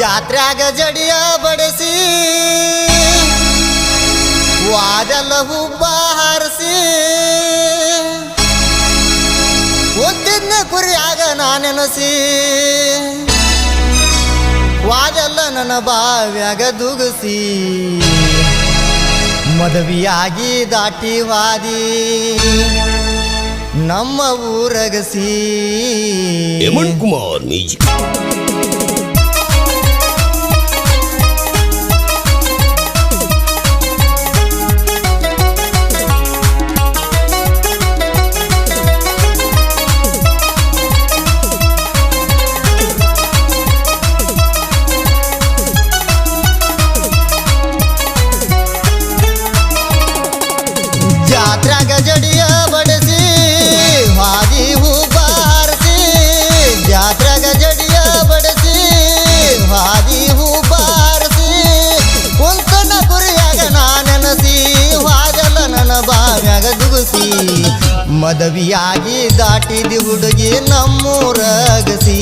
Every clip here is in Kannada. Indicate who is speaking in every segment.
Speaker 1: ಜಾತ್ರ್ಯಾಗ ಜಡಿಯ ಬಡಿಸಿ ವಾದಲ್ಲ ಹುಬ್ಬ ಹಾರಿಸಿ ಒತ್ತಿದ್ನ ಕುರಿಯಾಗ ನಾನೆನಸಿ ವಾದಲ್ಲ ನನ್ನ ಬಾವ್ಯಾಗ ದುಗಸಿ ಮದುವೆಯಾಗಿ ದಾಟಿ ವಾದಿ ನಮ್ಮ ಊರಗಸಿ
Speaker 2: ಹೇಮಂತ್ ಕುಮಾರ್ ಮ್ಯೂಸಿಕ್
Speaker 1: ಜಾತ್ರ್ಯಾಗ ಜಡಿಯ ಬಡಿಸಿ ಹಾದಿ ಹೂವ ಹಾರಿಸಿ ಜಾತ್ರ್ಯಾಗ ಜಡಿಯ ಬಡಿಸಿ ಹಾದಿ ಹೂವ ಹಾರಿಸಿ ಕುಂತನ ಕುರಿಯಾಗ ನಾನೆನಸಿ ಹಾದಲ್ಲ ನನ್ನ ಬಾವ್ಯಾಗ ದುಗುಸಿ ಮದುವೆಯಾಗಿ ದಾಟಿದಿ ಹುಡುಗಿ ನಮ್ಮೂರಗಸಿ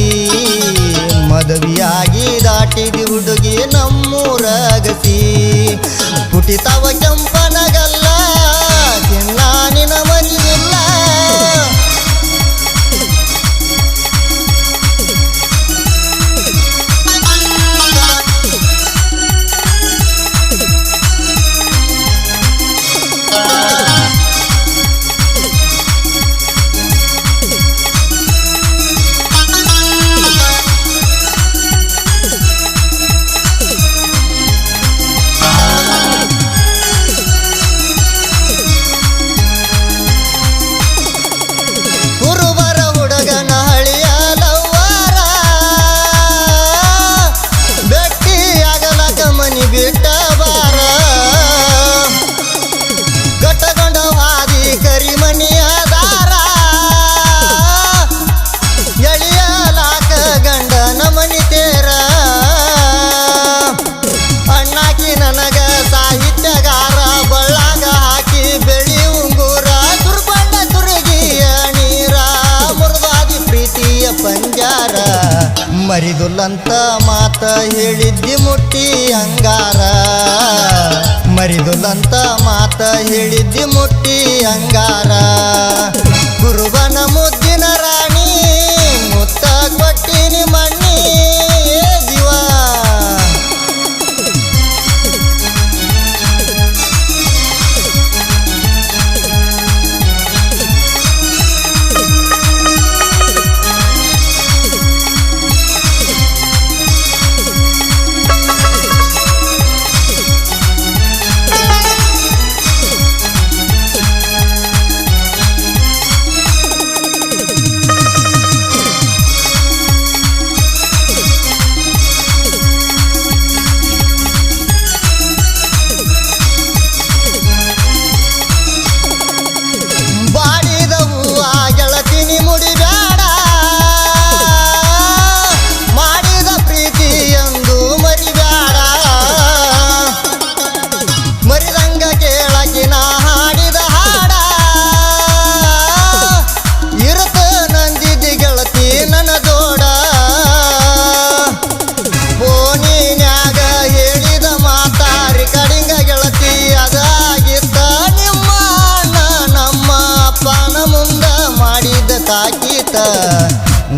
Speaker 1: ಮದುವೆಯಾಗಿ ದಾಟಿದಿ ಹುಡುಗಿ ನಮ್ಮೂರಗಸಿ ಪುಟಿತವ ಕೆಂಪನಗಲ್ಲ ನಿನ್ನ ಮರಿಯಿಲ್ಲ ಮರಿದುಲ್ಲಂತ ಮಾತ ಹೇಳಿದ್ದಿ ಮುಟ್ಟಿ ಅಂಗಾರ ಮರಿದುಲ್ಲಂತ ಮಾತ ಹೇಳಿದ್ದಿ ಮುಟ್ಟಿ ಅಂಗಾರ ಕುರುಬನ ಮುದ್ದಿನ ರಾಣಿ ಮುತ್ತ ಕೊಟ್ಟಿನಿ ಮಣ್ಣಿ ಜೀವ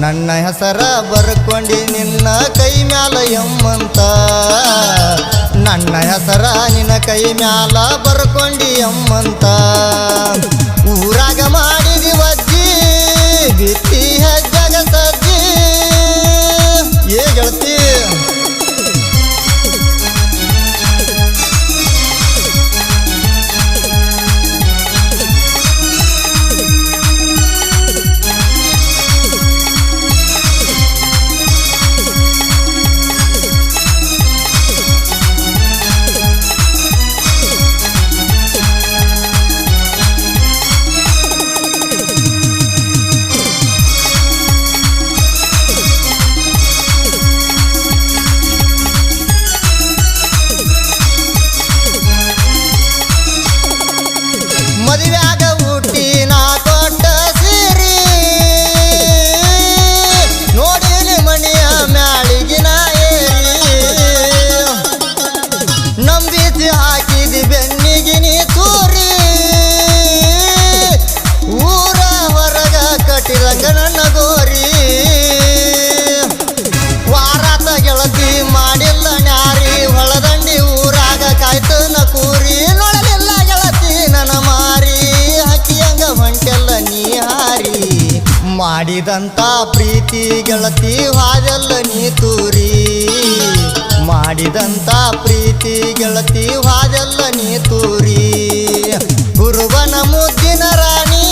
Speaker 1: ನನ್ನ ಹೆಸರ ಬರ್ಕೊಂಡಿ ನಿನ್ನ ಕೈ ಮ್ಯಾಲ ಎಮ್ಮಂತ ನನ್ನ ಹೆಸರ ನಿನ್ನ ಕೈ ಮ್ಯಾಲ ಬರ್ಕೊಂಡಿ ಎಮ್ಮಂತ ಊರಾಗ ಮಾಡಿದಿ ವಜ್ಜಿ ಬಿತ್ತಿ ಹೆಜ್ಜಗ ಸಜ್ಜಿ ಏ ಗೆಳತಿ ಮಾಡಿದಂತ ಪ್ರೀತಿ ಗೆಳತಿ ಹಾದೆಲ್ಲ ನೀ ತೂರಿ ಮಾಡಿದಂತ ಪ್ರೀತಿ ಗೆಳತಿ ಹಾದೆಲ್ಲ ನೀ ತೂರಿ ಗುರುವನ ಮುದ್ದಿನ ರಾಣಿ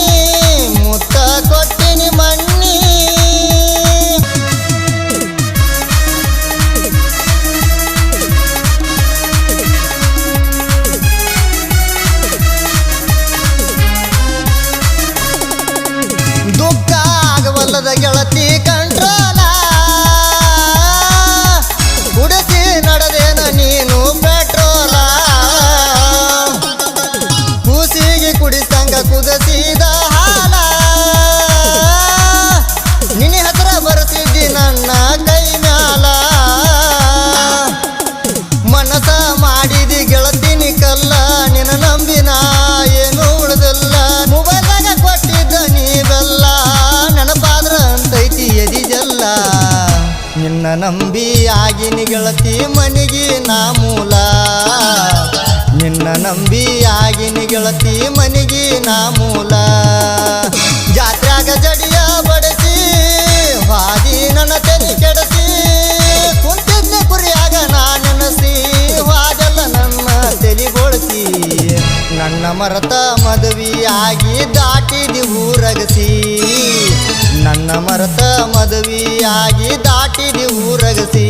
Speaker 1: ಮುತ್ತ ಕೊಟ್ಟಿನಿ ಮಣ್ಣಿ ದುಃಖ ಆಗವಲ್ಲದ ಗೆಳತಿ ಕಂಟ್ರೋಲ ಕುಡಿಸಿ ನಡೆದೇನ ನೀನು ಪೆಟ್ರೋಲ ಕೂಸಿಗೆ ಕುಡಿಸಂಗ ಕುದಿಸಿದ ಹಾಲ ನಿನ್ನ ಹತ್ರ ಬರೆಸಿದ್ದಿ ನನ್ನ ಕೈ ಮ್ಯಾಲ ಮನಸ ಮಾಡಿದಿ ಗೆಳತಿನಿ ಕಲ್ಲ ನಿನ್ನ ನಂಬಿನ ಏನು ಉಳಿದಿಲ್ಲ ಮೊಬೈಲ್ದಾಗ ಕೊಟ್ಟಿದ್ದ ನೀ ಬೆಲ್ಲ ನೆನಪಾದ್ರ ಅಂತೈತಿ ಎದಿಜಲ್ಲ ನಿನ್ನ ನಂಬಿ ಆಗಿನಿ ಗೆಳತಿ ಮನಿಗಿ ನಾ ಮೂಲ ನಿನ್ನ ನಂಬಿ ಆಗಿನಿ ಗೆಳತಿ ಮನಿಗಿ ನಾ ಮೂಲ ಜಾತ್ರ್ಯಾಗ ಜಡಿಯ ಬಡಿಸಿ ಹಾದಿ ನನ್ನ ತೆನಿ ಕೆಡಸಿ ಕುಂತಿದ್ದ ಕುರಿಯಾಗ ನಾ ನೆನಸಿ ಹಾದೆಲ್ಲ ನನ್ನ ತೆಲಿಗೊಳಿಸಿ ನನ್ನ ಮರತ ಮದುವೆಯಾಗಿ ದಾಟಿದಿ ಊರಗಸಿ ನನ್ನ ಮರತ ಮದುವೆಯಾಗಿ ದಾಟಿದಿ ಊರಗಸಿ